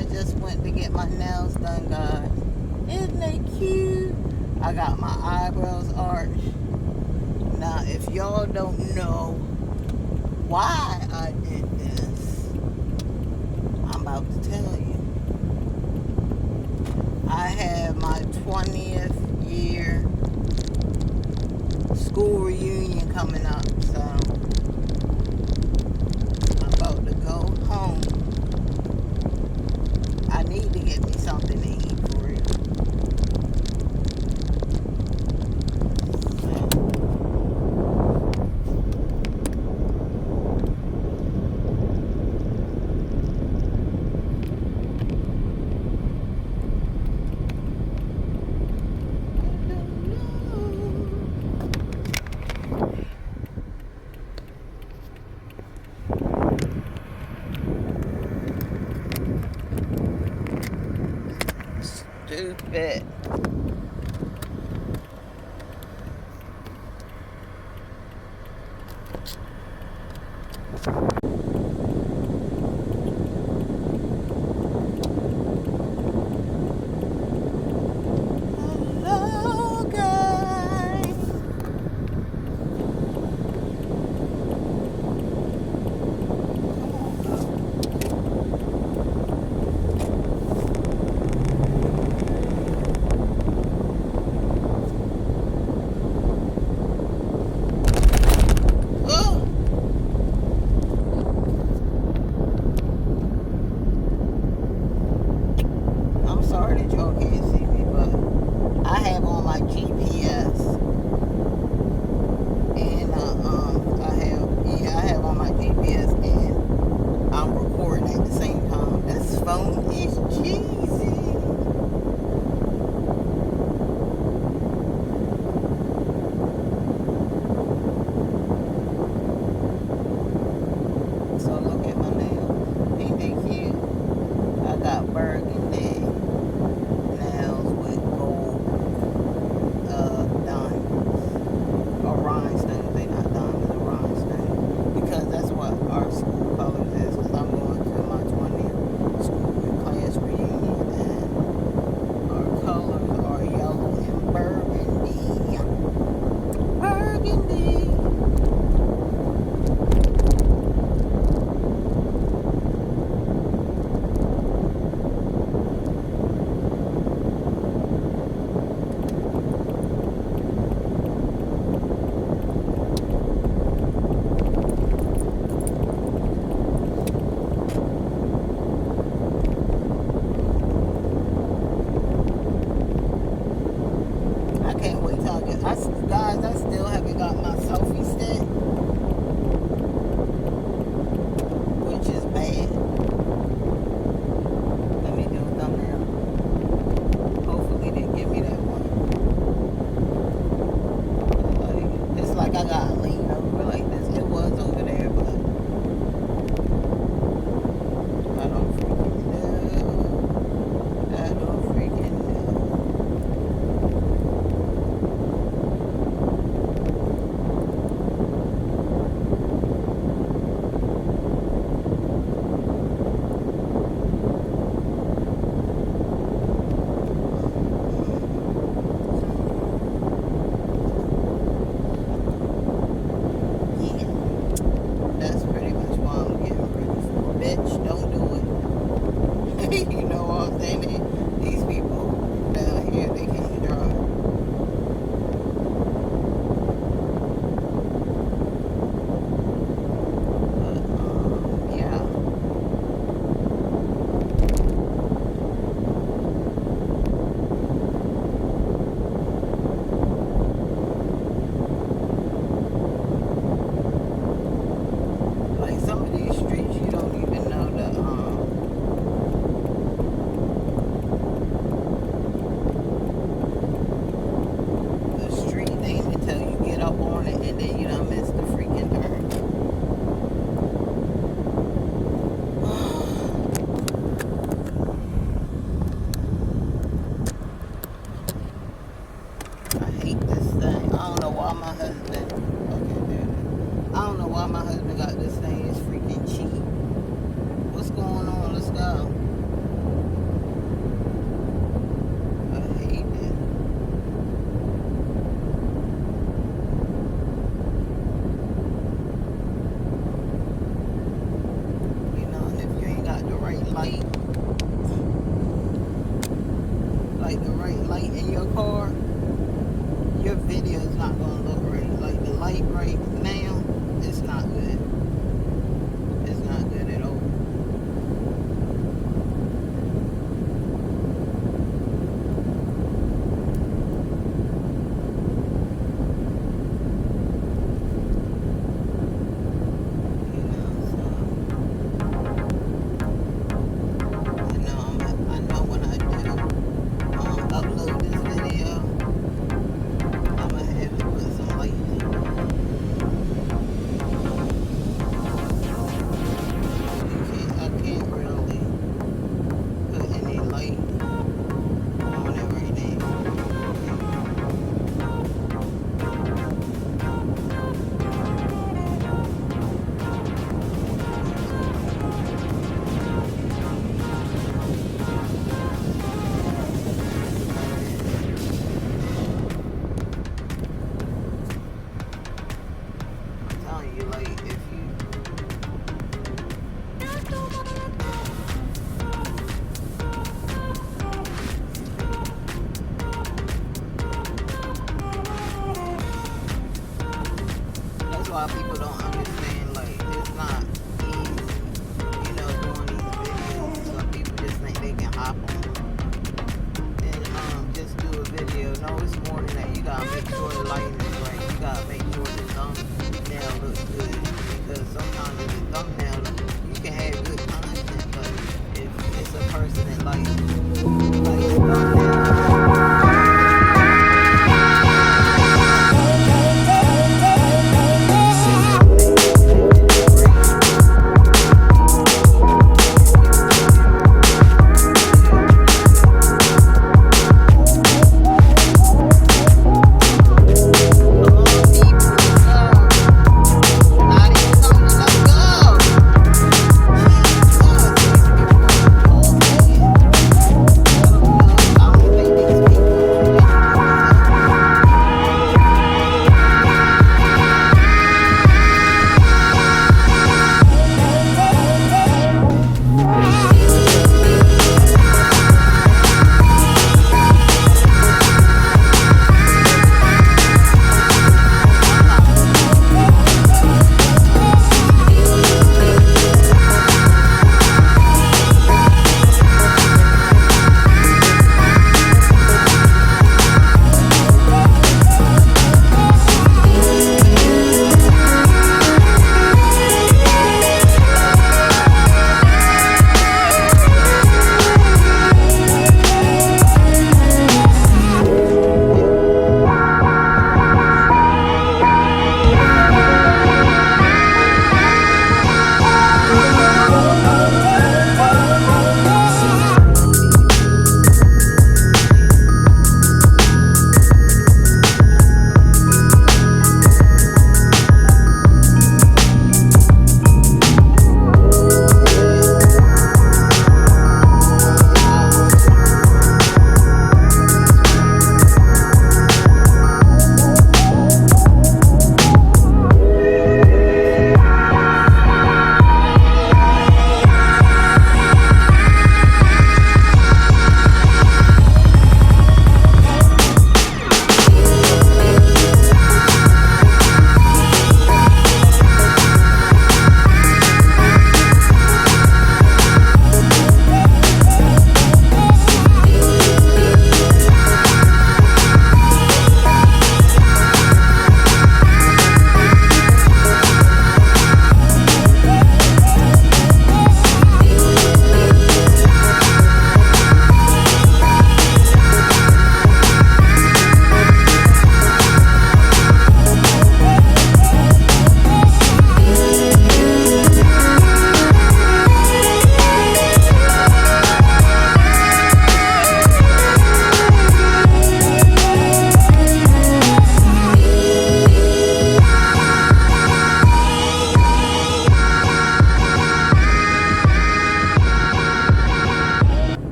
I just went to get my nails done, guys. Isn't they cute? I got my eyebrows arched. Now, if y'all don't know why I did this, I'm about to tell you. I had my 20th year school reunion coming up, so I'm about to go home. I need to get me something to eat for real. Stupid. Hello, guys. I'm sorry that y'all can't see me, but I have on my GPS, and I have on my GPS, and I'm recording at the same time. This phone is cheesy. So look at my nails. Ain't they cute? I got burgundy nails with gold diamonds. Or rhinestones. They not diamonds, or rhinestones. Because that's what our school colors is. Because I'm going to my 20th school class reunion. And our colors are yellow and burgundy. Burgundy. I can't wait till I get. Guys, I still haven't got my selfie stick, which is bad. Let me do a thumbnail. Hopefully they give me that one. Like, it's like I gotta lean over like this. It was over there, but I don't freaking know. I don't freaking know. That's pretty much what I'm getting ready for. Bitch, don't do it. You know what I'm saying? These people down here, they can't drive. But, yeah. Like some of these streets, you don't even know light, like the right light in your car, your video is not going to look right. Like the light right now, it's not good. It's not good at all.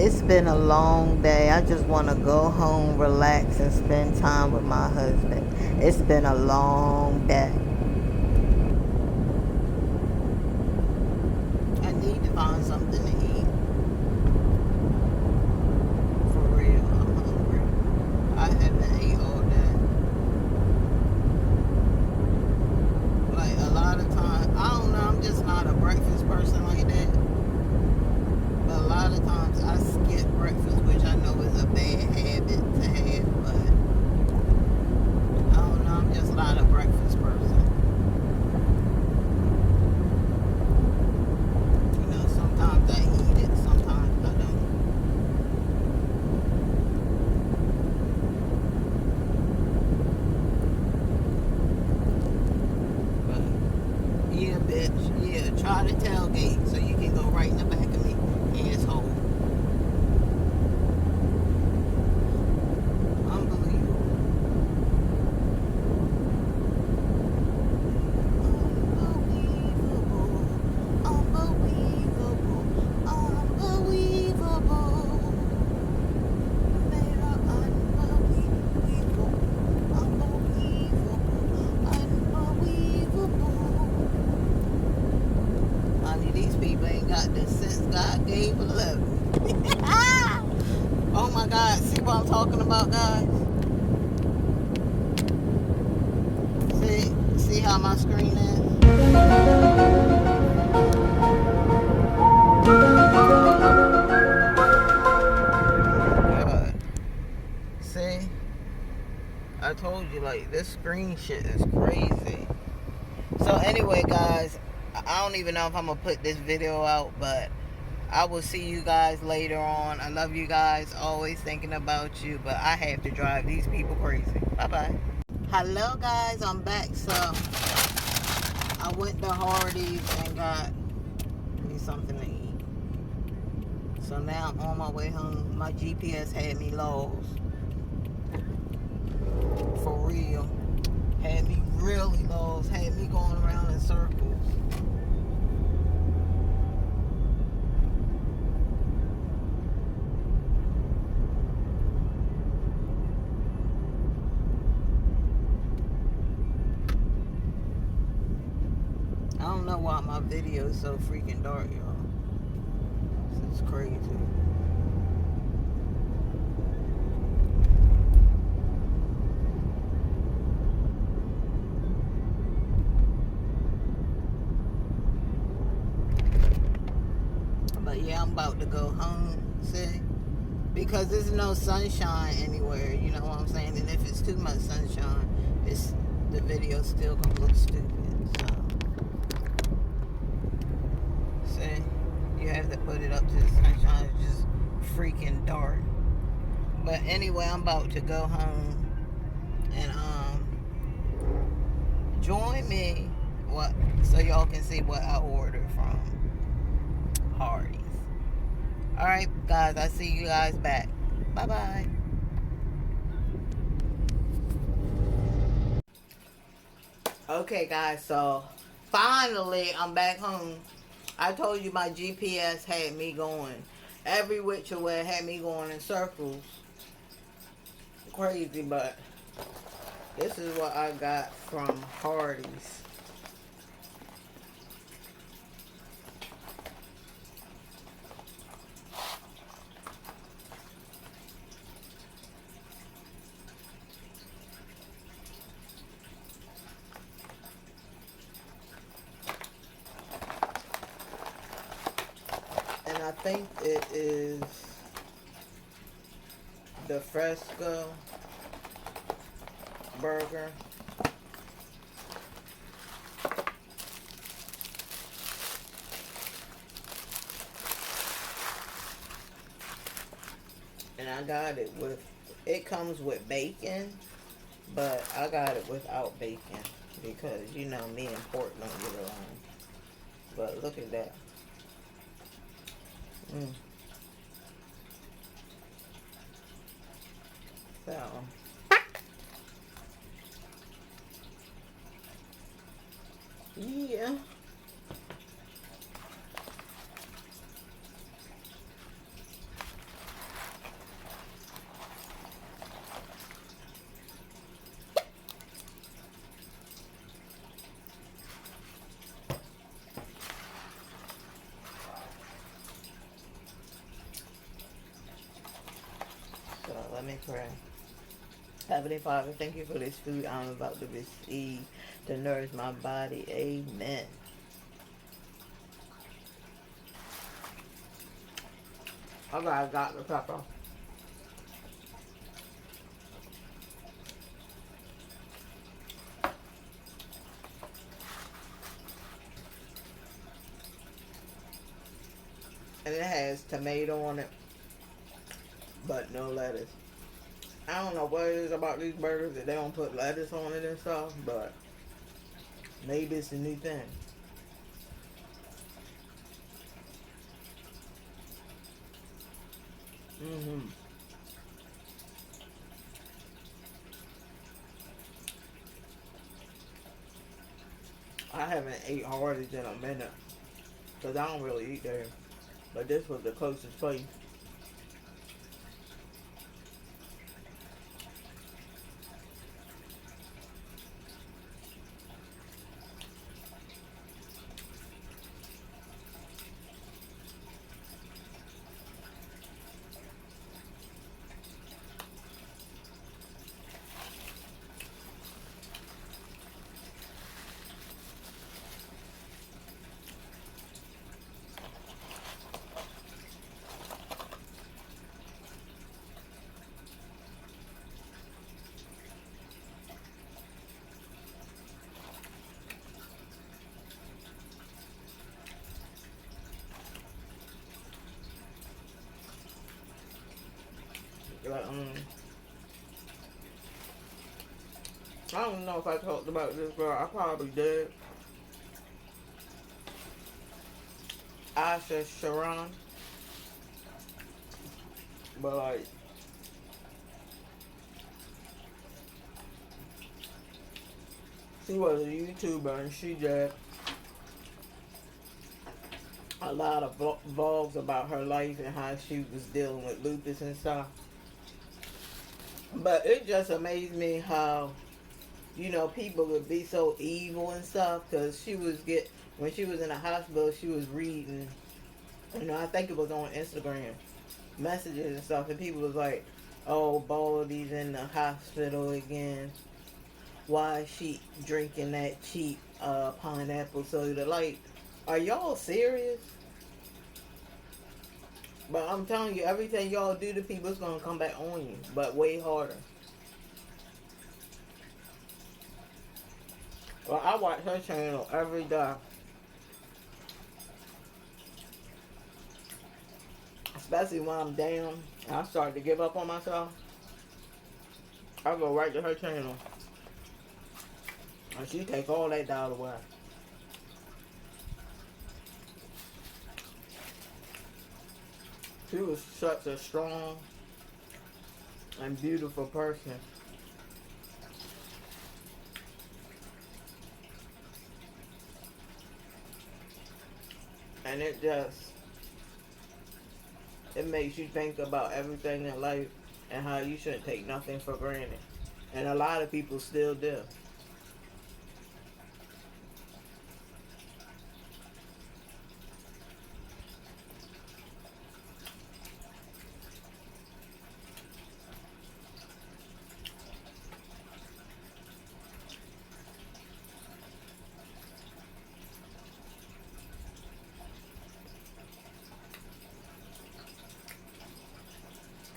It's been a long day. I just want to go home, relax, and spend time with my husband. It's been a long day. I need to find something to eat. For real, I'm hungry. I haven't ate all day. Like a lot of times, I don't know, I'm just not a breakfast person like that. But a lot of times I skip breakfast, which I know is a bad habit to have, but I don't know, I'm just not a breakfast person. You know, sometimes I eat it, sometimes I don't. But yeah, bitch, yeah, try to tailgate so you can go right in the back of me, asshole. God gave 11. Oh my God, see what I'm talking about, guys? See how my screen is? God. See? I told you, like, this screen shit is crazy. So anyway, guys, I don't even know if I'm gonna put this video out, but I will see you guys later on. I love you guys. Always thinking about you. But I have to drive these people crazy. Bye-bye. Hello, guys. I'm back. So, I went to Hardee's and got me something to eat. So, now I'm on my way home. My GPS had me lost. For real. Had me really lost. Had me going around in circles. I don't know why my video is so freaking dark, y'all. This is crazy. But yeah, I'm about to go home, see? Because there's no sunshine anywhere, you know what I'm saying? And if it's too much sunshine, the video's still gonna look stupid. So, see? You have to put it up to the sunshine. It's just freaking dark. But anyway, I'm about to go home and join me so y'all can see what I ordered from Hardee's. Alright, guys, I see you guys back. Bye-bye. Okay, guys, so finally I'm back home. I told you my GPS had me going every which way, had me going in circles. Crazy, but this is what I got from Hardee's. And I think it is the Fresco burger. And I got it it comes with bacon, but I got it without bacon because, you know, me and pork don't get along. But look at that. So, yeah. pray. Heavenly Father, thank you for this food I'm about to receive to nourish my body. Amen. Okay, I got the pepper. And it has tomato on it, but no lettuce. I don't know what it is about these burgers that they don't put lettuce on it and stuff, but maybe it's a new thing. I haven't ate Hardee's in a minute because I don't really eat there. But this was the closest place. Like, I don't know if I talked about this girl. I probably did. Asha Sharon. But like, she was a YouTuber and she did a lot of vlogs about her life and how she was dealing with lupus and stuff. But it just amazed me how, you know, people would be so evil and stuff, because when she was in the hospital, she was reading, you know, I think it was on Instagram, messages and stuff, and people was like, oh, Baldy's in the hospital again. Why is she drinking that cheap pineapple soda? Like, are y'all serious? But I'm telling you, everything y'all do to people is going to come back on you, but way harder. Well, I watch her channel every day. Especially when I'm down and I start to give up on myself. I go right to her channel. And she take all that doubt away. She was such a strong and beautiful person. And it makes you think about everything in life and how you shouldn't take nothing for granted. And a lot of people still do.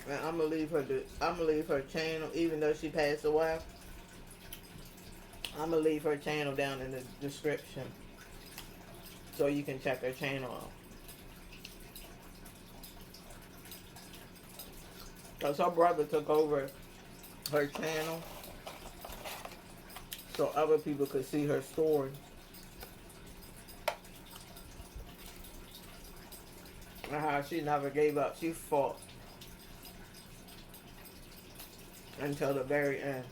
And I'm gonna leave her channel, even though she passed away. I'm gonna leave her channel down in the description so you can check her channel out. Cause her brother took over her channel so other people could see her story. And how she never gave up. She fought until the very end.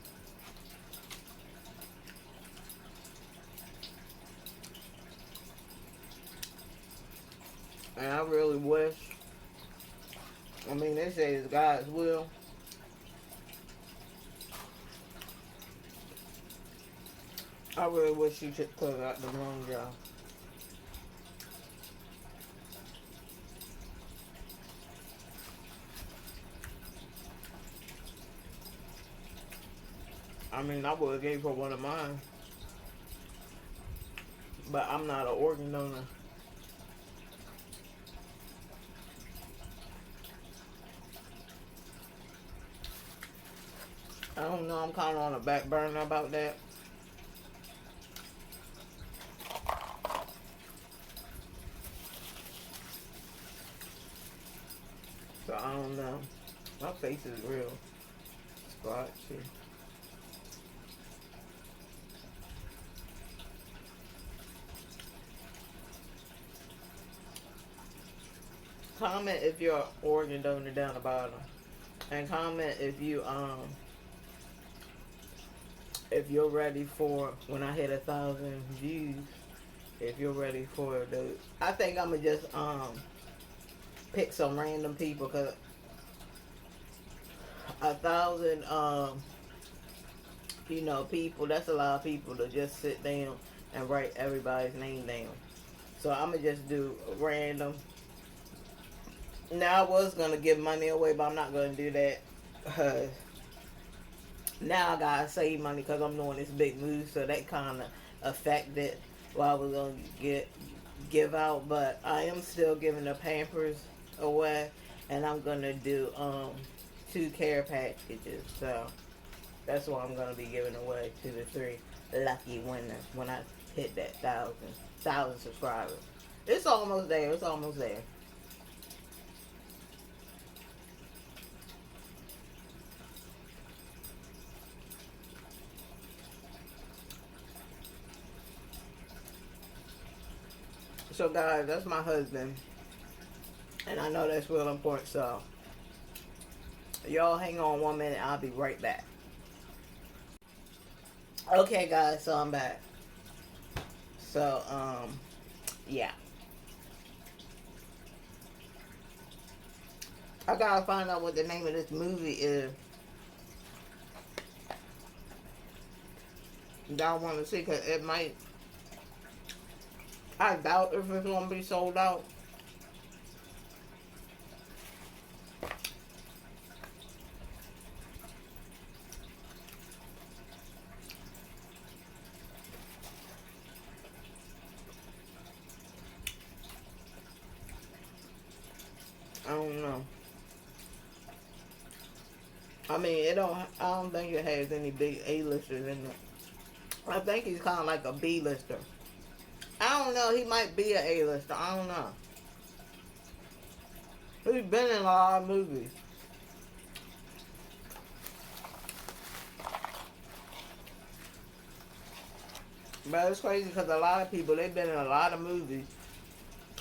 And I really wish, I mean, they say it's God's will. I really wish she could have got the wrong job. I mean, I would have gave her one of mine. But I'm not an organ donor. I don't know. I'm kind of on the back burner about that. So I don't know. My face is real splotchy. Comment if you're an organ donor down the bottom, and comment if you're ready for when I hit 1,000 views. If you're ready for the, I think I'm gonna just pick some random people, cause 1,000 you know, people, that's a lot of people to just sit down and write everybody's name down. So I'm gonna just do random. Now I was gonna give money away, but I'm not gonna do that. Now I gotta save money because I'm doing this big move, so that kind of affected what I was gonna give out. But I am still giving the Pampers away, and I'm gonna do 2 care packages. So that's what I'm gonna be giving away to the 3 lucky winners when I hit that 1,000 subscribers. It's almost there. It's almost there. So guys, that's my husband, and I know that's real important, so y'all hang on 1 minute, I'll be right back. Okay guys, so I'm back. So yeah, I gotta find out what the name of this movie is that I want to see, because it might, I doubt if it's gonna be sold out. I don't know. I mean, I don't think it has any big A-listers in it. I think he's kind of like a B-lister. I don't know. He might be an A-lister. I don't know. He's been in a lot of movies. But it's crazy because a lot of people, they've been in a lot of movies.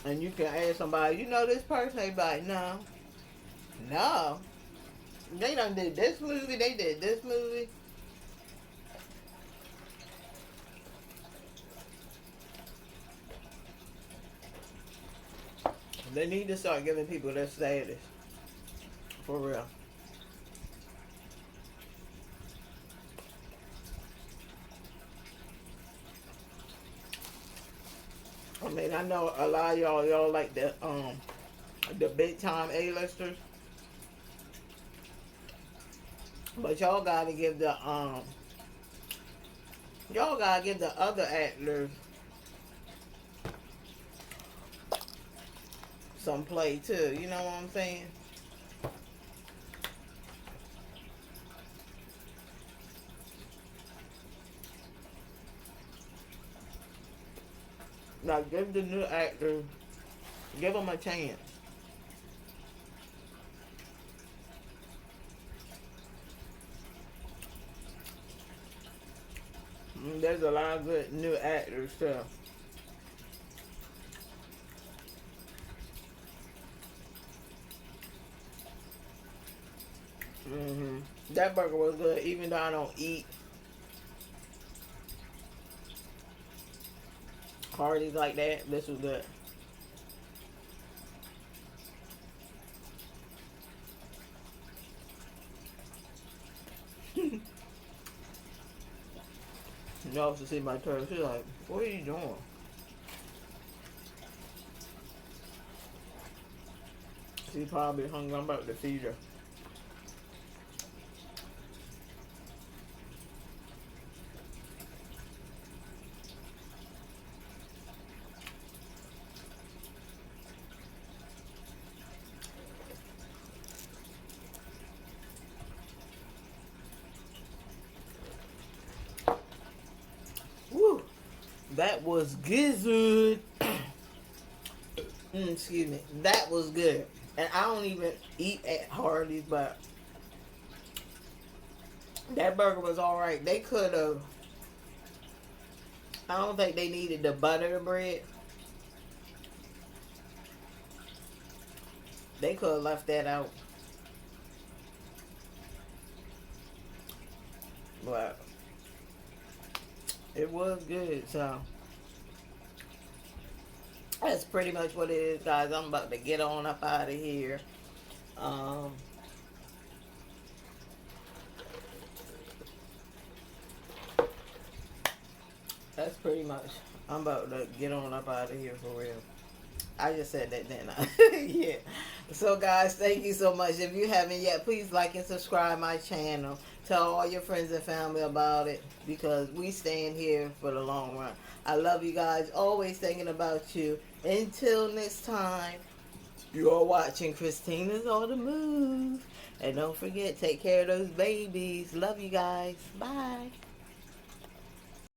And you can ask somebody, you know this person? They be like, no. No. They done did this movie. They did this movie. They need to start giving people their status. For real. I mean, I know a lot of y'all like the big time A-listers. But y'all gotta give the other actors some play too. You know what I'm saying? Like, give the new actor, give them a chance. There's a lot of good new actors too. That burger was good, even though I don't eat Hardee's like that. This was good. You also see my turtle. She's like, what are you doing? She's probably hungry. I'm about to feed her. That was good. Excuse me. That was good. And I don't even eat at Hardee's, but that burger was alright. They could have. I don't think they needed to butter the bread. They could have left that out. But it was good, so that's pretty much what it is, guys. I'm about to get on up out of here. That's pretty much. I'm about to get on up out of here for real. I just said that, didn't I? Yeah. So, guys, thank you so much. If you haven't yet, please like and subscribe my channel. Tell all your friends and family about it, because we staying here for the long run. I love you guys. Always thinking about you. Until next time, you're watching Christina's on the Move. And don't forget, take care of those babies. Love you guys. Bye.